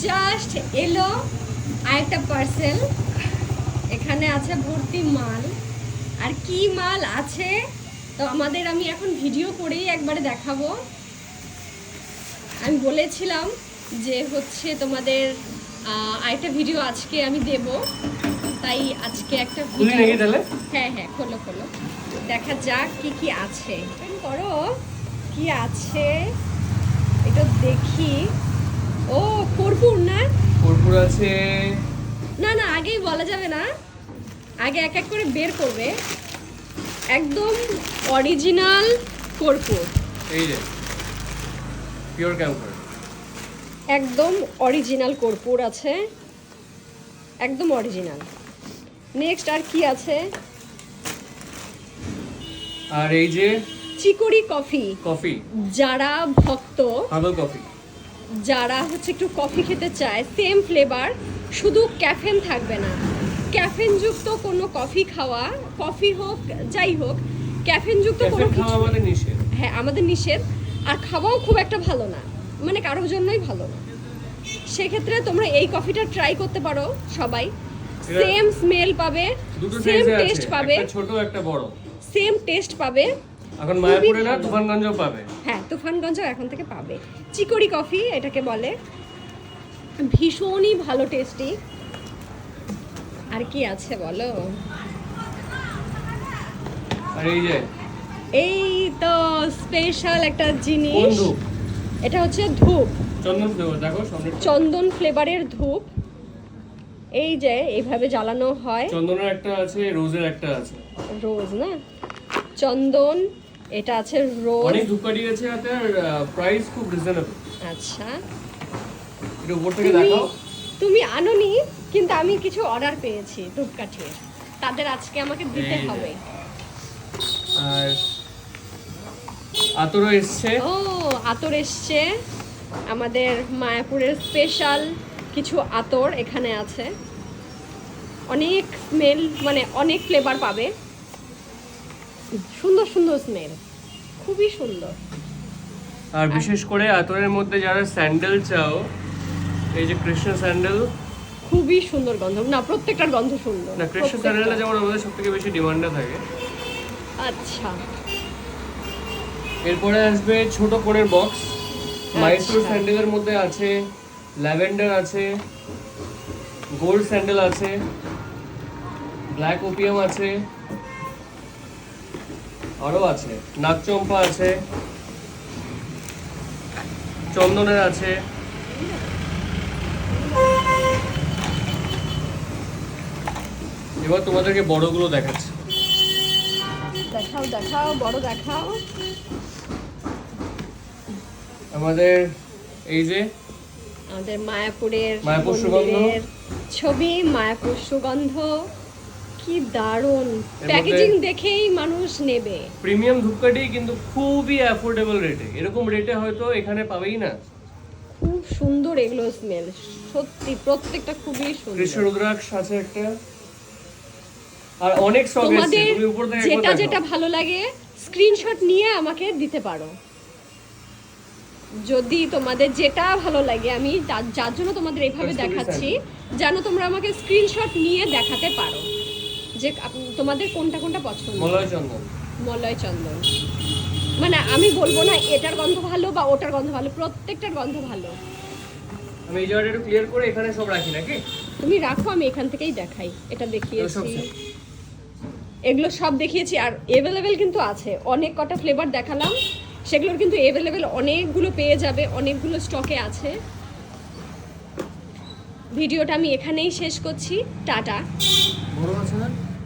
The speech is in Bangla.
জাস্ট এলো আরেকটা পার্সেল। এখানে আছে ভর্তি মাল। আর কি মাল আছে তো আমি এখন ভিডিও করেই একবারে দেখাবো। আমি বলেছিলাম যে হচ্ছে তোমাদের আরেকটা ভিডিও আজকে আমি দেব, তাই আজকে একটা ভিডিও। হ্যাঁ হ্যাঁ, খোলো খোলো, দেখা যাক কি কি আছে। করো কি আছে এটা দেখি। ও কর্পূর না, কর্পূর আছে না না আগেই বলা যাবে না, আগে এক এক করে বের করবে। একদম অরিজিনাল কর্পূর, এই যে পিওর ক্যাম্পার, একদম অরিজিনাল কর্পূর আছে, একদম অরিজিনাল। নেক্সট আর কি আছে? আর এই যে চিকোরি কফি। কফি, যারা ভক্ত, হার্বাল কফি, যারা হচ্ছে একটু কফি খেতে চায় সেম ফ্লেভার, শুধু ক্যাফেন থাকবে না, ক্যাফেন যুক্ত কোনো কফি খাওয়া, কফি হোক যাই হোক, ক্যাফেন যুক্ত কোনো কিছু আমাদের নিষেধ। হ্যাঁ আমাদের নিষেধ, আর খাওয়াও খুব একটা ভালো না, মানে কারোর জন্যই ভালো না। সেক্ষেত্রে তোমরা এই কফিটা ট্রাই করতে পারো সবাই। সেম স্মেল পাবে, সেম টেস্ট পাবে, একটা ছোট একটা বড়, সেম টেস্ট পাবে। এখন মায়াপুরে না তুফানগঞ্জও পাবে। হ্যাঁ তুফানগঞ্জও এখন থেকে পাবে। চিকোরি কফি এটাকে বলে, ভীষণই ভালো টেস্টি। আর কি আছে বলো? আর এই যে এই তো স্পেশাল একটা জিনিস, এটা হচ্ছে ধূপ, চন্দন ফ্লেভার। দেখো সামনে চন্দন ফ্লেভারের ধূপ। এই যে এইভাবে জ্বালানো হয়। চন্দনের একটা আছে, রোজের একটা আছে। রোজ না, চন্দন, এটা আছে রোজ। অনেক ধূপকাঠি আছে, আর প্রাইস খুব রিজনেবল। আচ্ছা এটা উপর থেকে দেখাও। তুমি আনোনি, কিন্তু আমি কিছু অর্ডার পেয়েছি ধূপকাঠির, তাদের আজকে আমাকে দিতে হবে। আর আতরও এসছে। ও আতর এসছে, আমাদের মায়াপুরের স্পেশাল কিছু আতর এখানে আছে। অনেক স্মেল, মানে অনেক ফ্লেভার পাবে, সুন্দর সুন্দর স্মেল, খুবই সুন্দর। আর বিশেষ করে আতরের মধ্যে যারা স্যান্ডেল চাও, এই যে কৃষ্ণ স্যান্ডেল, খুবই সুন্দর গন্ধ। না প্রত্যেকটার গন্ধ সুন্দর না কৃষ্ণ স্যান্ডেলটা যেমন আমাদের সবথেকে বেশি ডিমান্ডে থাকে। আচ্ছা এরপরে আসবে ছোট কোণের বক্স। মাইসুর স্যান্ডেলের মধ্যে আছে ল্যাভেন্ডার আছে, গোল্ড স্যান্ডেল আছে, ব্ল্যাক ওপিয়াম আছে, আরও আছে নাগচম্পা আছে, চন্দনের আছে। এবার তোমাদেরকে বড়গুলো দেখাচ্ছি। দেখাও দেখাও, বড় দেখাও। আমাদের এই যে আমাদের মায়াপুরের মায়াপুর সুগন্ধ ছবি, মায়াপুর সুগন্ধ, কি দারুণ প্যাকেজিং, দেখেই মানুষ নেবে। প্রিমিয়াম ধূপকাঠি, কিন্তু খুবই অ্যাফোর্ডেবল রেটে। এরকম রেটে হয়তো এখানে পাবেই না। খুব সুন্দর এগুলো স্মেল, সত্যি প্রত্যেকটা খুবই সুন্দর। কৃষ্ণ রুদ্রাক্ষ আছে একটা, আর অনেক স্টক আছে। তোমাদের তুমি উপর থেকে যেটা যেটা ভালো লাগে স্ক্রিনশট নিয়ে আমাকে দিতে পারো। যদি তোমাদের যেটা ভালো লাগে, আমি যার জন্য তোমাদের এইভাবে দেখাচ্ছি, যেন তোমরা আমাকে স্ক্রিনশট নিয়ে দেখাতে পারো যে তোমাদের কোনটা কোনটা পছন্দ। মলয় চন্দন, মলয় চন্দন, মানে আমি বলবো না এটার গন্ধ ভালো বা ওটার গন্ধ ভালো, প্রত্যেকটার গন্ধ ভালো। আমি এই জায়গাটা একটু ক্লিয়ার করে এখানে সব রাখি নাকি? তুমি রাখো, আমি এখান থেকেই দেখাই। এটা দেখিয়েছি, এগুলো সব দেখিয়েছি, আর এভেলেবেল কিন্তু আছে। অনেক কটা ফ্লেভার দেখালাম, সেগুলোর কিন্তু এভেলেবেল অনেকগুলো পেয়ে যাবে, অনেকগুলো স্টকে আছে। ভিডিওটা আমি এখানেই শেষ করছি, টাটা। বড় আছে না?